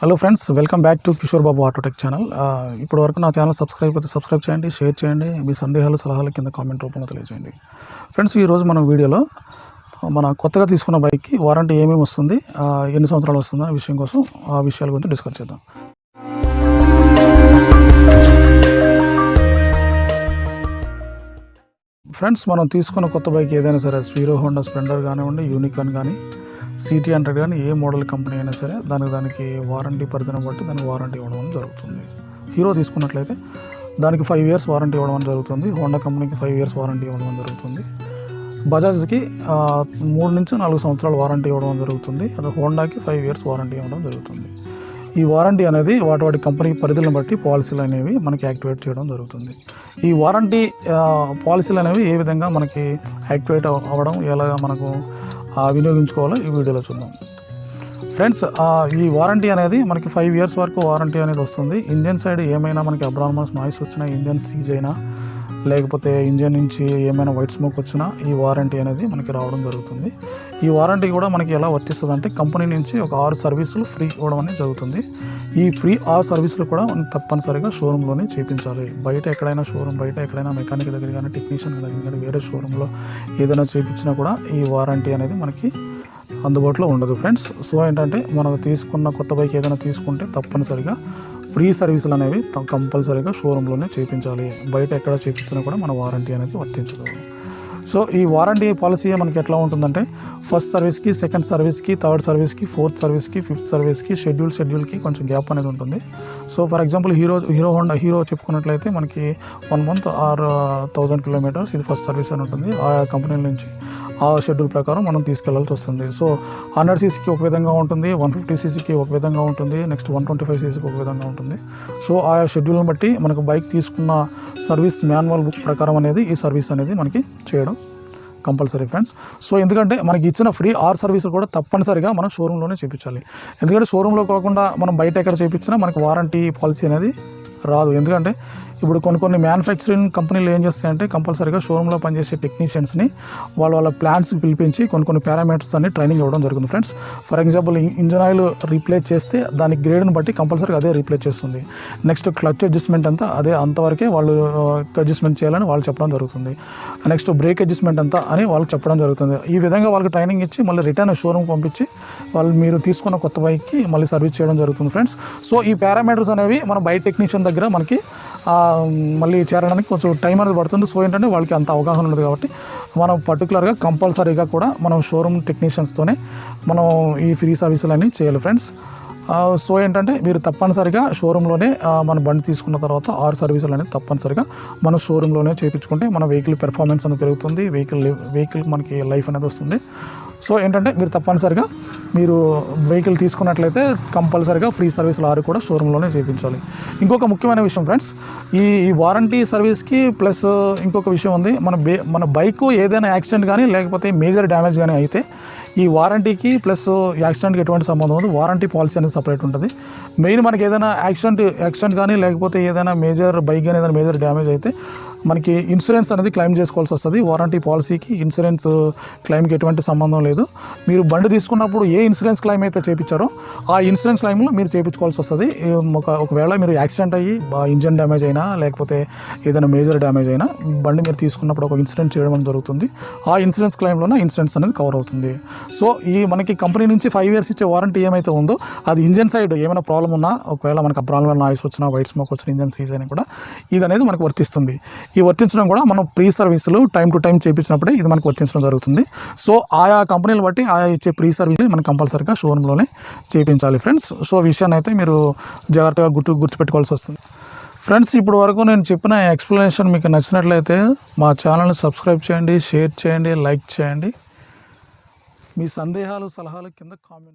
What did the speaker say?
Hello friends, welcome back to Kishore Babu autotech channel. ఇప్పటి వరకు నా ఛానల్ సబ్స్క్రైబ్ చేయండి, షేర్ చేయండి. మీ సందేహాలు సలహాలు కింద కామెంట్ రూపంలో తెలియజేయండి. ఫ్రెండ్స్, ఈరోజు మన వీడియోలో మన కొత్తగా తీసుకున్న బైక్కి వారంటీ ఏమేమి వస్తుంది, ఎన్ని సంవత్సరాలు వస్తుంది అనే విషయం కోసం ఆ విషయాల గురించి డిస్కస్ చేద్దాం. ఫ్రెండ్స్, మనం తీసుకున్న కొత్త బైక్ ఏదైనా సరే, హీరో హోండా స్ప్లెండర్ కానివ్వండి, యూనికార్న్ కానీ, CT100 కానీ, ఏ మోడల్ కంపెనీ అయినా సరే దానికి వారంటీ పరిధిని బట్టి దానికి వారంటీ ఇవ్వడం జరుగుతుంది. హీరో తీసుకున్నట్లయితే దానికి 5 years వారంటీ ఇవ్వడం జరుగుతుంది. హోండా కంపెనీకి 5 years వారంటీ ఇవ్వడం జరుగుతుంది. బజాజ్కి 3 నుంచి 4 సంవత్సరాలు వారంటీ ఇవ్వడం జరుగుతుంది. అది హోండాకి 5 years వారంటీ ఇవ్వడం జరుగుతుంది. ఈ వారంటీ అనేది వాటి కంపెనీ పరిధులను బట్టి పాలసీలు అనేవి మనకి యాక్టివేట్ చేయడం జరుగుతుంది. ఈ వారంటీ పాలసీలు అనేవి ఏ విధంగా మనకి యాక్టివేట్ అవ్వడం, ఎలా మనకు వినియోగించుకోవాలో ఈ వీడియోలో చూద్దాం. ఫ్రెండ్స్, ఈ వారంటీ అనేది మనకి 5 years వరకు వారంటీ అనేది వస్తుంది. ఇంజన్ సైడ్ ఏమైనా మనకి అబ్నార్మల్స్ నాయిస్ వచ్చినా, ఇంజన్ సీజ్ అయినా, లేకపోతే ఇంజన్ నుంచి ఏమైనా వైట్ స్మోక్ వచ్చినా ఈ వారంటీ అనేది మనకి రావడం జరుగుతుంది. ఈ వారంటీ కూడా మనకి ఎలా వర్తిస్తుంది అంటే, కంపెనీ నుంచి ఒక 6 సర్వీసులు ఫ్రీ ఇవ్వడం అనేది జరుగుతుంది. ఈ ఫ్రీ 6 సర్వీసులు కూడా మనం తప్పనిసరిగా షోరూంలోనే చేయించాలి. బయట ఎక్కడైనా మెకానిక్ దగ్గర కానీ, టెక్నీషియన్ దగ్గర కానీ, వేరే షోరూంలో ఏదైనా చేయించినా కూడా ఈ వారంటీ అనేది మనకి అందుబాటులో ఉండదు ఫ్రెండ్స్. సో ఏంటంటే, మనం తీసుకున్న కొత్త బైక్ ఏదైనా తీసుకుంటే తప్పనిసరిగా ఫ్రీ సర్వీసులు అనేవి కంపల్సరీగా షోరూంలోనే చేయించాలి. బయట ఎక్కడ చేయించినా కూడా మన వారంటీ అనేది వర్తించదు. సో ఈ వారంటీ పాలసీ మనకి ఎట్లా ఉంటుందంటే, ఫస్ట్ సర్వీస్కి, సెకండ్ సర్వీస్కి, థర్డ్ సర్వీస్కి, ఫోర్త్ సర్వీస్కి, ఫిఫ్త్ సర్వీస్కి షెడ్యూల్కి కొంచెం గ్యాప్ అనేది ఉంటుంది. సో ఫర్ ఎగ్జాంపుల్ హీరో చెప్పుకున్నట్లయితే మనకి 1 month or 1000 kilometers ఇది ఫస్ట్ సర్వీస్ అని ఉంటుంది. ఆ కంపెనీల నుంచి ఆ షెడ్యూల్ ప్రకారం మనం తీసుకెళ్లాల్సి వస్తుంది. సో 100cc ఒక విధంగా ఉంటుంది, 150cc ఒక విధంగా ఉంటుంది, నెక్స్ట్ 125cc ఒక విధంగా ఉంటుంది. సో ఆ షెడ్యూల్ని బట్టి మనకు బైక్ తీసుకున్న సర్వీస్ మాన్యువల్ బుక్ ప్రకారం అనేది ఈ సర్వీస్ అనేది మనకి చేయడం కంపల్సరీ ఫ్రెండ్స్. సో ఎందుకంటే మనకి ఇచ్చిన ఫ్రీ 6 సర్వీసులు కూడా తప్పనిసరిగా మనం షోరూంలోనే చేయించాలి. ఎందుకంటే షోరూంలో కాకుండా మనం బయట ఎక్కడ చేయించినా మనకి వారంటీ పాలసీ అనేది రాదు. ఎందుకంటే ఇప్పుడు కొన్ని మ్యానుఫ్యాక్చరింగ్ కంపెనీలు ఏం చేస్తాయంటే, కంపల్సరీగా షోరూంలో పనిచేసే టెక్నీషియన్స్ని వాళ్ళ ప్లాంట్స్కి పిలిపించి కొన్ని పారామీటర్స్ అన్ని ట్రైనింగ్ ఇవ్వడం జరుగుతుంది friends. For example, engine oil replace చేస్తే దాని గ్రేడ్ని బట్టి కంపల్సరీగా అదే రీప్లేస్ చేస్తుంది. నెక్స్ట్ క్లచ్ అడ్జస్ట్మెంట్ అంతా అంతవరకే వాళ్ళు అడ్జస్ట్మెంట్ చేయాలని వాళ్ళు చెప్పడం జరుగుతుంది. నెక్స్ట్ బ్రేక్ అడ్జస్ట్మెంట్ అంతా అని వాళ్ళకి చెప్పడం జరుగుతుంది. ఈ విధంగా వాళ్ళకి ట్రైనింగ్ ఇచ్చి మళ్ళీ రిటర్న్ షోరూమ్కి పంపించి వాళ్ళు మీరు తీసుకున్న కొత్త బైక్కి మళ్ళీ సర్వీస్ చేయడం జరుగుతుంది ఫ్రెండ్స్. సో ఈ పారామీటర్స్ అనేవి మన బైక్ టెక్నీషియన్ దగ్గర మనకి మళ్ళీ చేరడానికి కొంచెం టైం అనేది పడుతుంది. సో ఏంటంటే వాళ్ళకి అంత అవగాహన ఉండదు కాబట్టి మనం పర్టికులర్గా కంపల్సరీగా కూడా మనం షోరూమ్ టెక్నీషియన్స్తోనే మనం ఈ ఫ్రీ సర్వీసులన్నీ చేయాలి ఫ్రెండ్స్. సో ఏంటంటే మీరు తప్పనిసరిగా షోరూంలోనే మన బండి తీసుకున్న తర్వాత 6 సర్వీసులు అనేది తప్పనిసరిగా మన షోరూంలోనే చేయించుకుంటే మన వెహికల్ పెర్ఫార్మెన్స్ అనేది పెరుగుతుంది, వెహికల్ మనకి లైఫ్ అనేది వస్తుంది. సో ఏంటంటే మీరు తప్పనిసరిగా వెహికల్ తీసుకున్నట్లయితే కంపల్సరిగా ఫ్రీ సర్వీసులు 6 కూడా షోరూంలోనే చేయించాలి. ఇంకొక ముఖ్యమైన విషయం ఫ్రెండ్స్, ఈ వారంటీ సర్వీస్కి ప్లస్ ఇంకొక విషయం ఉంది. మన బైక్ ఏదైనా యాక్సిడెంట్ కానీ లేకపోతే మేజర్ డ్యామేజ్ కానీ అయితే ఈ వారంటీకి ప్లస్ యాక్సిడెంట్కి ఎటువంటి సంబంధం ఉంది, వారంటీ పాలసీ అనేది సపరేట్ ఉంటుంది. మెయిన్ మనకి ఏదైనా యాక్సిడెంట్ కానీ లేకపోతే ఏదైనా బైక్ కానీ ఏదైనా మేజర్ డ్యామేజ్ అయితే మనకి ఇన్సూరెన్స్ అనేది క్లెయిమ్ చేసుకోవాల్సి వస్తుంది. వారంటీ పాలసీకి ఇన్సూరెన్స్ క్లెయిమ్కి ఎటువంటి సంబంధం లేదు. మీరు బండి తీసుకున్నప్పుడు ఏ ఇన్సూరెన్స్ క్లెయిమ్ అయితే చేయించారో ఆ ఇన్సూరెన్స్ క్లెయిమ్లో మీరు చేయించుకోవాల్సి వస్తుంది. ఒకవేళ మీరు యాక్సిడెంట్ అయ్యి ఇంజన్ డ్యామేజ్ అయినా లేకపోతే ఏదైనా మేజర్ డ్యామేజ్ అయినా బండి మీరు తీసుకున్నప్పుడు ఒక ఇన్సూరెన్స్ చేయడం జరుగుతుంది. ఆ ఇన్సూరెన్స్ క్లెయిమ్లోనే ఇన్సూరెన్స్ అనేది కవర్ అవుతుంది. సో ఈ మనకి కంపెనీ నుంచి 5 years ఇచ్చే వారంటీ ఏమైతే ఉందో అది ఇంజన్ సైడ్ ఏమైనా ప్రాబ్లం ఉన్నా, ఒకవేళ మనకు అబ్నార్మల్ నాయిస్ వచ్చినా, వైట్ స్మోక్ వచ్చిన, ఇంజన్ సీజ్ అయినా కూడా ఇది అనేది మనకు వర్తిస్తుంది. ఈ వర్తించడం కూడా మనం ప్రీ సర్వీసులు టైం టు టైం చేయించినప్పుడే ఇది మనకు వర్తించడం జరుగుతుంది. సో ఆయా కంపెనీలు బట్టి ఆయా ఇచ్చే ప్రీ సర్వీస్ మనం కంపల్సరీగా షోరూంలోనే చేయించాలి ఫ్రెండ్స్. సో విషయాన్ని అయితే మీరు జాగ్రత్తగా గుర్తుపెట్టుకోవాల్సి వస్తుంది ఫ్రెండ్స్. ఇప్పుడు వరకు నేను చెప్పిన ఎక్స్ప్లెనేషన్ మీకు నచ్చినట్లయితే మా ఛానల్ని సబ్స్క్రైబ్ చేయండి, షేర్ చేయండి, లైక్ చేయండి. మీ సందేహాలు సలహాలు కింద కామెంట్